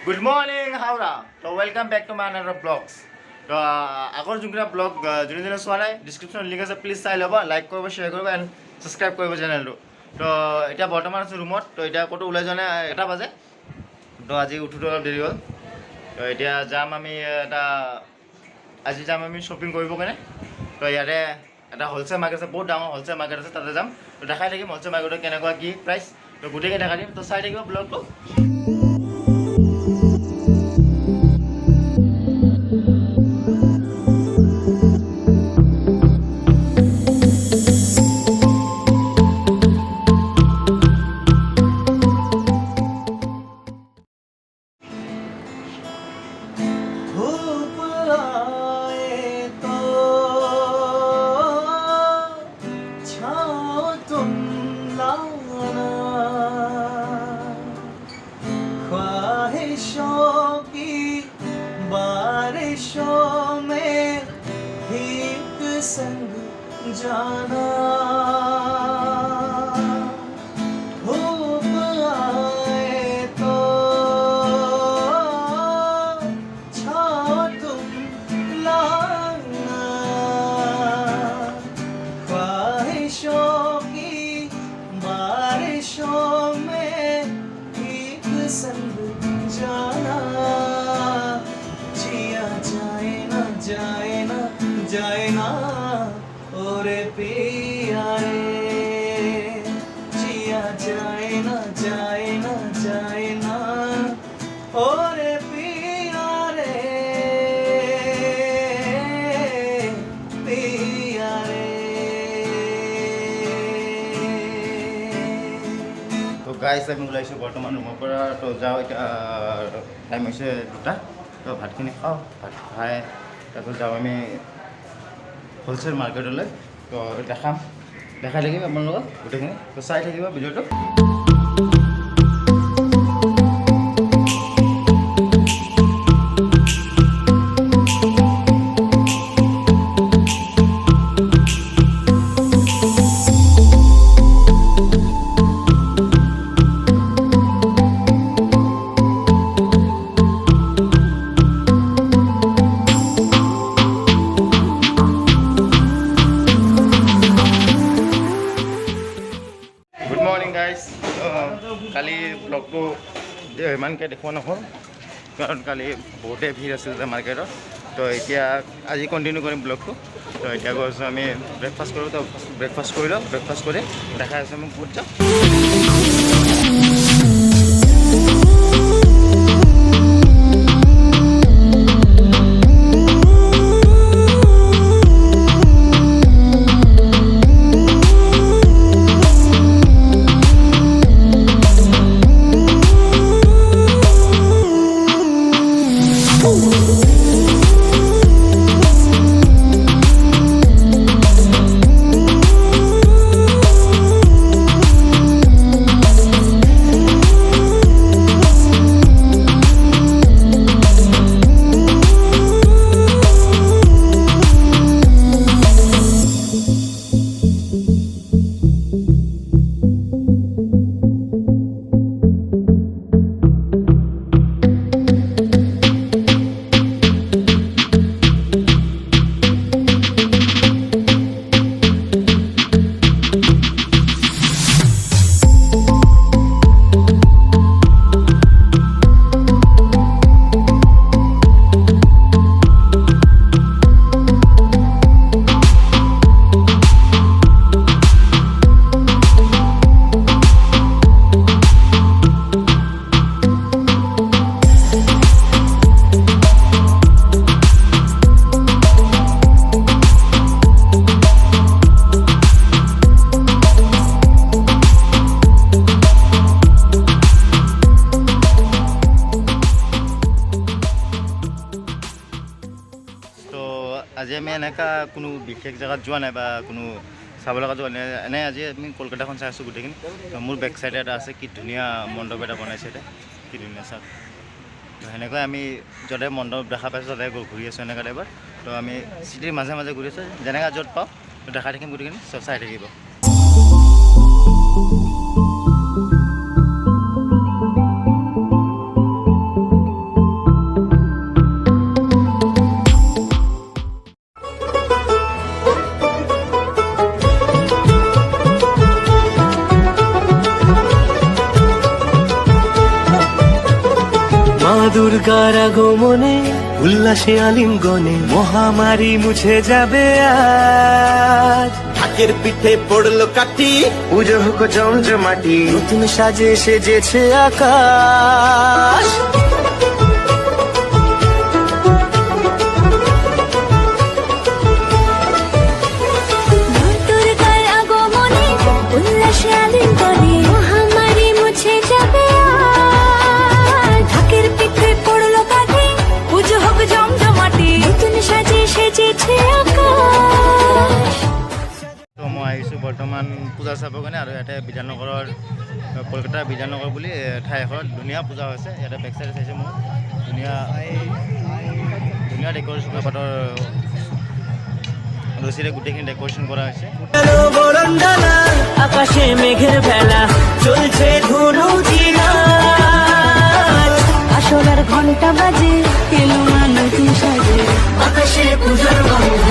Good morning, Howrah. So welcome back to my another vlogs. So আগৰ যোনটা blog যোনে যোনে চোৱা নাই ডিছক্ৰিপশ্যন লিংক আছে, প্লিজ চাই ল'ব, লাইক কৰিব, শ্বেয়াৰ কৰিব এণ্ড ছাবস্ক্ৰাইব কৰিব চেনেলটো। তো এতিয়া বৰ্তমান আছোঁ ৰুমত। তো এতিয়া ক'তো ওলাই যোৱা নাই, 1টা বাজে। তো আজি উঠোঁতে অলপ দেৰি হ'ল। তো এতিয়া যাম আমি আমি শ্বপিং কৰিব কাৰণে। তো ইয়াতে এটা হ'লচেল মাৰ্কেট আছে, বহুত ডাঙৰ হ'লচেল মাৰ্কেট আছে, তাতে যাম। তো দেখাই থাকিম হ'লচেল মাৰ্কেটত কেনেকুৱা কি প্ৰাইচ, তো গোটেইখিনি দেখাই দিম। তো চাই থাকিব ব্লগটো। बारिशों में एक संग जाना धूप आए तो छाँव तुम लाना ख्वाहिशों की बारिशों में एक संग जाना जाए ना ओरे पिया रे जिया जाए ना ओरे पिया रे तो गाइस আমি ওলাইছোঁ বৰ্তমান ৰুমৰ পৰা। তো যাওঁ, এতিয়া টাইম হৈছে 2টা। তো ভাতখিনি খাওঁ, ভাত খাই তাৰপিছত যাওঁ আমি হ'লচেল মাৰ্কেটলৈ। তো দেখাই থাকিম আপোনালোকক গোটেইখিনি। তো চাই থাকিব ভিডিঅ'টো। কালি ব্লগটো ইমানকৈ দেখুওৱা নহ'ল, কাৰণ কালি বহুতেই ভিৰ আছিল যে মাৰ্কেটত। তো এতিয়া আজি কণ্টিনিউ কৰিম ব্লগটো। তো এতিয়া গৈছোঁ আমি ব্ৰেকফাষ্ট কৰোঁ। তো ব্ৰেকফাষ্ট কৰি লওঁ, ব্ৰেকফাষ্ট কৰি দেখাই আছে মোক ক'ত যাম। আজি আমি এনেকুৱা কোনো বিশেষ জেগাত যোৱা নাই বা কোনো চাব লগা যোৱা নাই। এনে আজি আমি কলকাতাখন চাই আছোঁ গোটেইখিনি। তো মোৰ বেক চাইডে এটা আছে, কি ধুনীয়া মণ্ডপ এটা বনাইছে, এতিয়া কি ধুনীয়া চাওক। তো সেনেকৈ আমি য'তে মণ্ডপ দেখা পাইছোঁ তাতে ঘূৰি আছোঁ এনেকুৱা টাইপৰ। তো আমি চিটিৰ মাজে মাজে ঘূৰি আছোঁ, যেনেকৈ য'ত পাওঁ তো দেখাই থাকিম গোটেইখিনি, চব চাই থাকিব। মা দুর্গার আগমনে উল্লাসে আলিঙ্গনে মহামারী মুছে যাবে আজ। ঢাকের পিঠে পড়লো কাঠি, পুজো হোক জমজমাটি, নতুন সাজে সেজেছে আকাশ। দুর্গার আগমনে উল্লাসে আলিঙ্গনে মহামারী মুছে যাবে আজ। ঢাকের পিঠে পড়লো কাঠি, পুজো হোক জমজমাটি, নতুন সাজে সেজেছে আকাশ। তো মই আহিছোঁ বৰ্তমান পূজা চাবৰ কাৰণে আৰু ইয়াতে বিধাননগৰৰ কলকাতাৰ বিধাননগৰ বুলি ঠাই এখনত ধুনীয়া পূজা হৈছে। ইয়াতে বেক চাইডে চাইছে মোৰ ধুনীয়া ধুনীয়া ডেক'ৰেশ্যন পাতৰ ৰছীৰে গোটেইখিনি ডেক'ৰেশ্যন কৰা হৈছে। বরণডালা আকাশে মেঘের বেলা চলছে ধনু আসলার ঘন্টা বাজে এলো না নতুন সাজে, আকাশে পুজোর গন্ধ